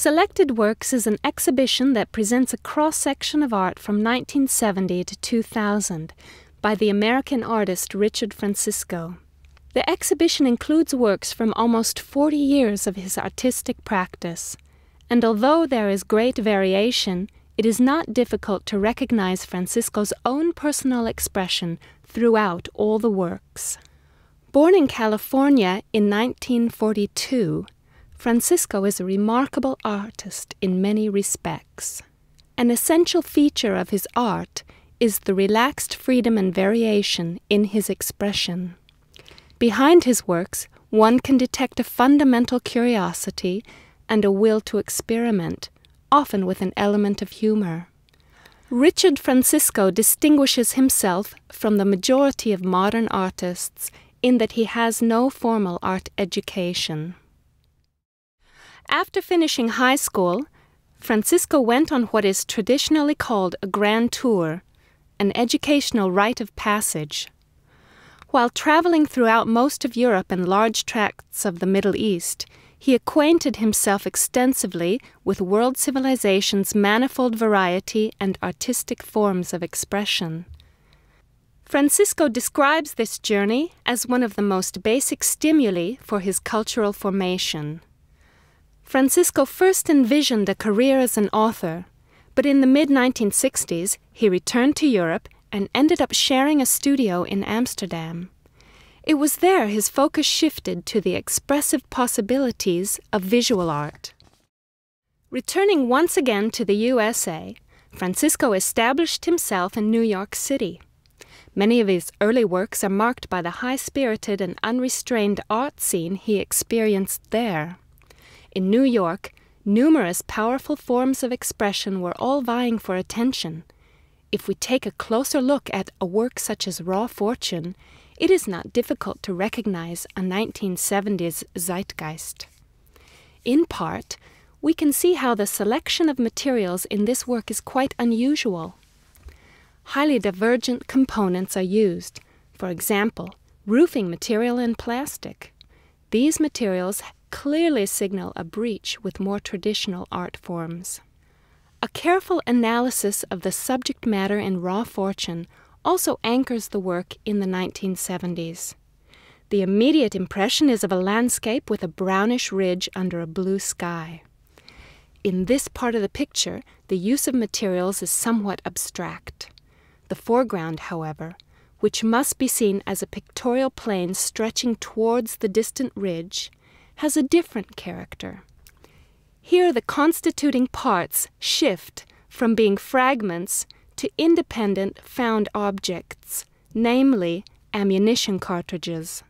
Selected Works is an exhibition that presents a cross-section of art from 1970 to 2000 by the American artist Richard Francisco. The exhibition includes works from almost 40 years of his artistic practice, and although there is great variation, it is not difficult to recognize Francisco's own personal expression throughout all the works. Born in California in 1942, Francisco is a remarkable artist in many respects. An essential feature of his art is the relaxed freedom and variation in his expression. Behind his works, one can detect a fundamental curiosity and a will to experiment, often with an element of humor. Richard Francisco distinguishes himself from the majority of modern artists in that he has no formal art education. After finishing high school, Francisco went on what is traditionally called a grand tour, an educational rite of passage. While traveling throughout most of Europe and large tracts of the Middle East, he acquainted himself extensively with world civilization's manifold variety and artistic forms of expression. Francisco describes this journey as one of the most basic stimuli for his cultural formation. Francisco first envisioned a career as an author, but in the mid-1960s he returned to Europe and ended up sharing a studio in Amsterdam. It was there his focus shifted to the expressive possibilities of visual art. Returning once again to the USA, Francisco established himself in New York City. Many of his early works are marked by the high-spirited and unrestrained art scene he experienced there. In New York, numerous powerful forms of expression were all vying for attention. If we take a closer look at a work such as Raw Fortune, it is not difficult to recognize a 1970s zeitgeist. In part, we can see how the selection of materials in this work is quite unusual. Highly divergent components are used, for example, roofing material and plastic. These materials clearly signal a breach with more traditional art forms. A careful analysis of the subject matter in Raw Fortune also anchors the work in the 1970s. The immediate impression is of a landscape with a brownish ridge under a blue sky. In this part of the picture, the use of materials is somewhat abstract. The foreground, however, which must be seen as a pictorial plane stretching towards the distant ridge, has a different character. Here the constituting parts shift from being fragments to independent found objects, namely ammunition cartridges.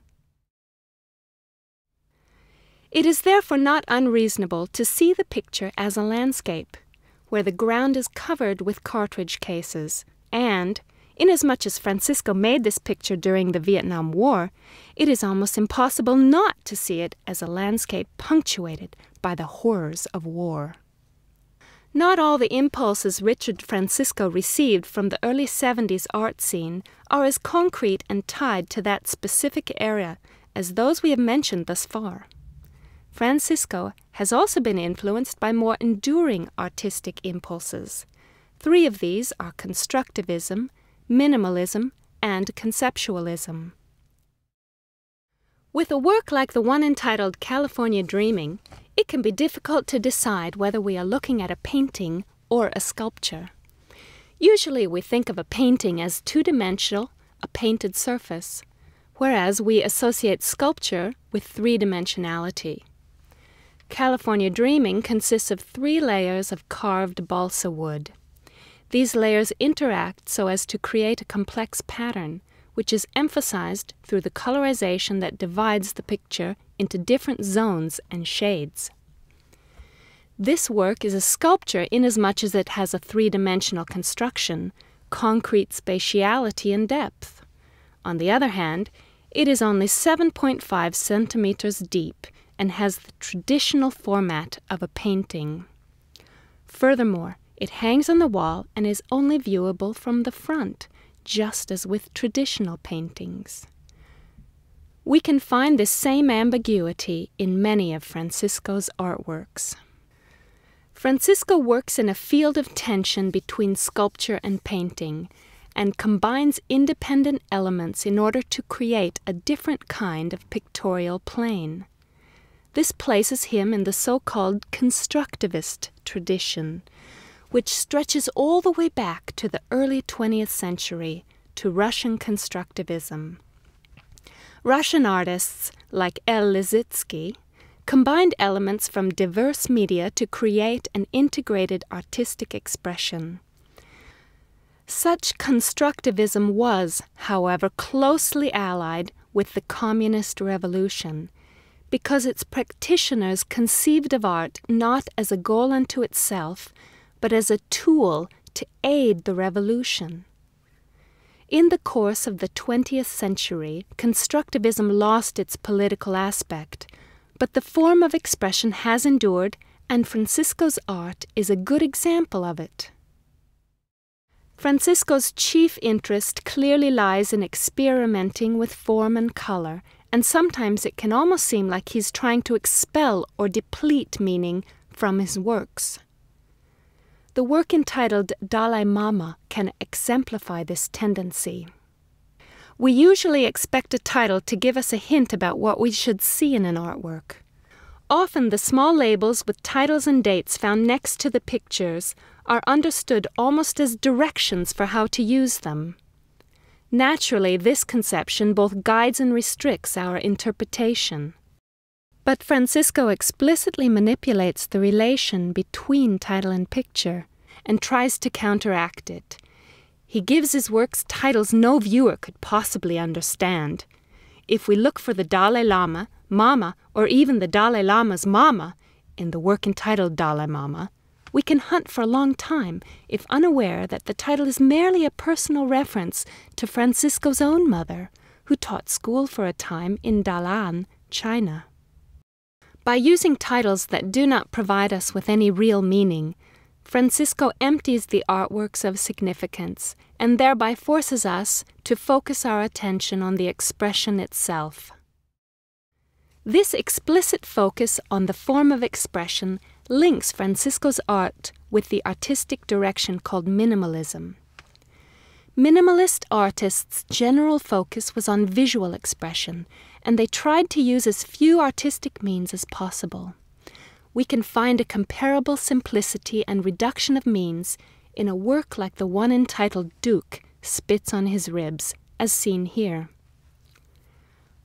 It is therefore not unreasonable to see the picture as a landscape, where the ground is covered with cartridge cases, and, inasmuch as Francisco made this picture during the Vietnam War, it is almost impossible not to see it as a landscape punctuated by the horrors of war. Not all the impulses Richard Francisco received from the early 70s art scene are as concrete and tied to that specific era as those we have mentioned thus far. Francisco has also been influenced by more enduring artistic impulses. Three of these are Constructivism, Minimalism, and Conceptualism. With a work like the one entitled California Dreaming, it can be difficult to decide whether we are looking at a painting or a sculpture. Usually we think of a painting as two-dimensional, a painted surface, whereas we associate sculpture with three-dimensionality. California Dreaming consists of 3 layers of carved balsa wood. These layers interact so as to create a complex pattern, which is emphasized through the colorization that divides the picture into different zones and shades. This work is a sculpture inasmuch as it has a 3-dimensional construction, concrete spatiality and depth. On the other hand, it is only 7.5 centimeters deep and has the traditional format of a painting. Furthermore, it hangs on the wall and is only viewable from the front, just as with traditional paintings. We can find this same ambiguity in many of Francisco's artworks. Francisco works in a field of tension between sculpture and painting, and combines independent elements in order to create a different kind of pictorial plane. This places him in the so-called Constructivist tradition, which stretches all the way back to the early 20th century, to Russian Constructivism. Russian artists like L. Lissitzky combined elements from diverse media to create an integrated artistic expression. Such constructivism was, however, closely allied with the Communist Revolution, because its practitioners conceived of art not as a goal unto itself, but as a tool to aid the revolution. In the course of the 20th century, constructivism lost its political aspect, but the form of expression has endured, and Francisco's art is a good example of it. Francisco's chief interest clearly lies in experimenting with form and color, and sometimes it can almost seem like he's trying to expel or deplete meaning from his works. The work entitled Dalai Mama can exemplify this tendency. We usually expect a title to give us a hint about what we should see in an artwork. Often the small labels with titles and dates found next to the pictures are understood almost as directions for how to use them. Naturally, this conception both guides and restricts our interpretation. But Francisco explicitly manipulates the relation between title and picture and tries to counteract it. He gives his works titles no viewer could possibly understand. If we look for the Dalai Lama, Mama, or even the Dalai Lama's Mama in the work entitled Dalai Mama, we can hunt for a long time if unaware that the title is merely a personal reference to Francisco's own mother, who taught school for a time in Dalian, China. By using titles that do not provide us with any real meaning, Francisco empties the artworks of significance and thereby forces us to focus our attention on the expression itself. This explicit focus on the form of expression links Francisco's art with the artistic direction called minimalism. Minimalist artists' general focus was on visual expression, and they tried to use as few artistic means as possible. We can find a comparable simplicity and reduction of means in a work like the one entitled Duke Spits on His Ribs, as seen here.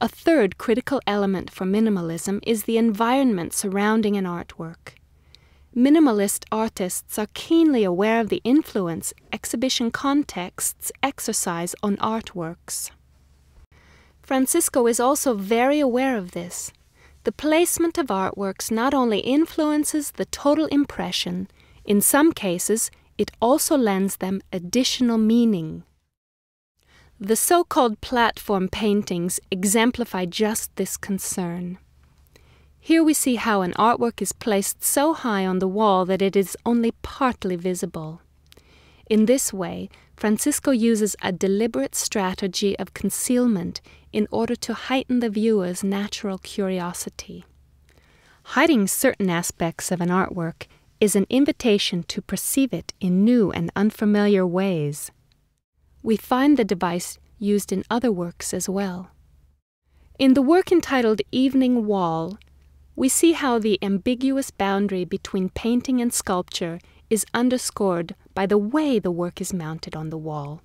A third critical element for minimalism is the environment surrounding an artwork. Minimalist artists are keenly aware of the influence exhibition contexts exercise on artworks. Francisco is also very aware of this. The placement of artworks not only influences the total impression, in some cases it also lends them additional meaning. The so-called platform paintings exemplify just this concern. Here we see how an artwork is placed so high on the wall that it is only partly visible. In this way, Francisco uses a deliberate strategy of concealment in order to heighten the viewer's natural curiosity. Hiding certain aspects of an artwork is an invitation to perceive it in new and unfamiliar ways. We find the device used in other works as well. In the work entitled Evening Wall, we see how the ambiguous boundary between painting and sculpture is underscored by the way the work is mounted on the wall.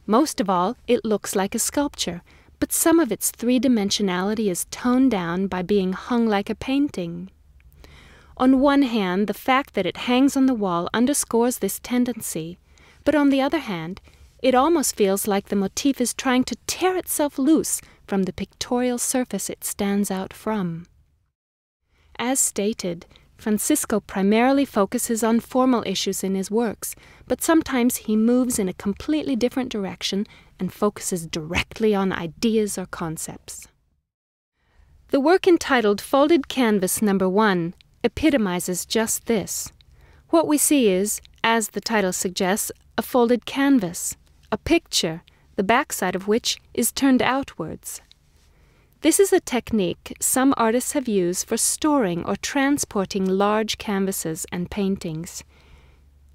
Most of all, it looks like a sculpture, but some of its three-dimensionality is toned down by being hung like a painting. On one hand, the fact that it hangs on the wall underscores this tendency, but on the other hand, it almost feels like the motif is trying to tear itself loose from the pictorial surface it stands out from. As stated, Francisco primarily focuses on formal issues in his works, but sometimes he moves in a completely different direction and focuses directly on ideas or concepts. The work entitled Folded Canvas No. 1 epitomizes just this. What we see is, as the title suggests, a folded canvas, a picture, the backside of which is turned outwards. This is a technique some artists have used for storing or transporting large canvases and paintings.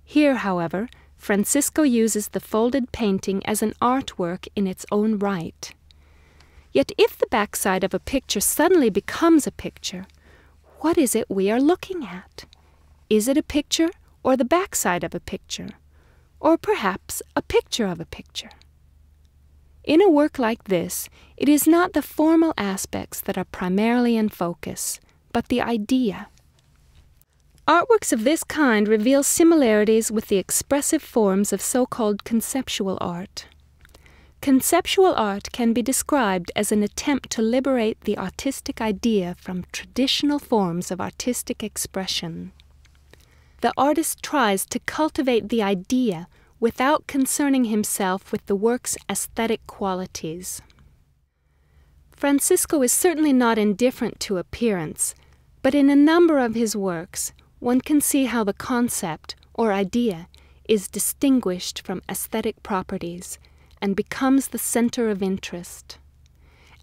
Here, however, Francisco uses the folded painting as an artwork in its own right. Yet if the backside of a picture suddenly becomes a picture, what is it we are looking at? Is it a picture or the backside of a picture? Or perhaps a picture of a picture? In a work like this, it is not the formal aspects that are primarily in focus, but the idea. Artworks of this kind reveal similarities with the expressive forms of so-called conceptual art. Conceptual art can be described as an attempt to liberate the artistic idea from traditional forms of artistic expression. The artist tries to cultivate the idea without concerning himself with the work's aesthetic qualities. Francisco is certainly not indifferent to appearance, but in a number of his works, one can see how the concept, or idea, is distinguished from aesthetic properties and becomes the center of interest.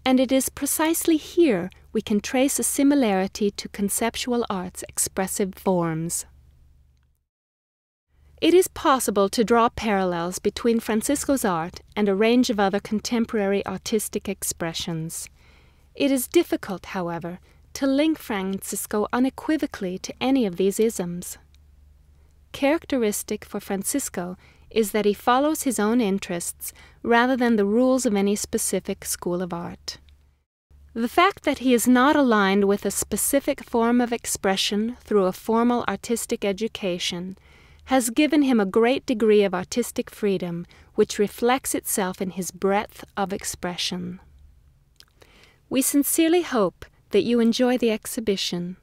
And it is precisely here we can trace a similarity to conceptual art's expressive forms. It is possible to draw parallels between Francisco's art and a range of other contemporary artistic expressions. It is difficult, however, to link Francisco unequivocally to any of these isms. Characteristic for Francisco is that he follows his own interests rather than the rules of any specific school of art. The fact that he is not aligned with a specific form of expression through a formal artistic education has given him a great degree of artistic freedom, which reflects itself in his breadth of expression. We sincerely hope that you enjoy the exhibition.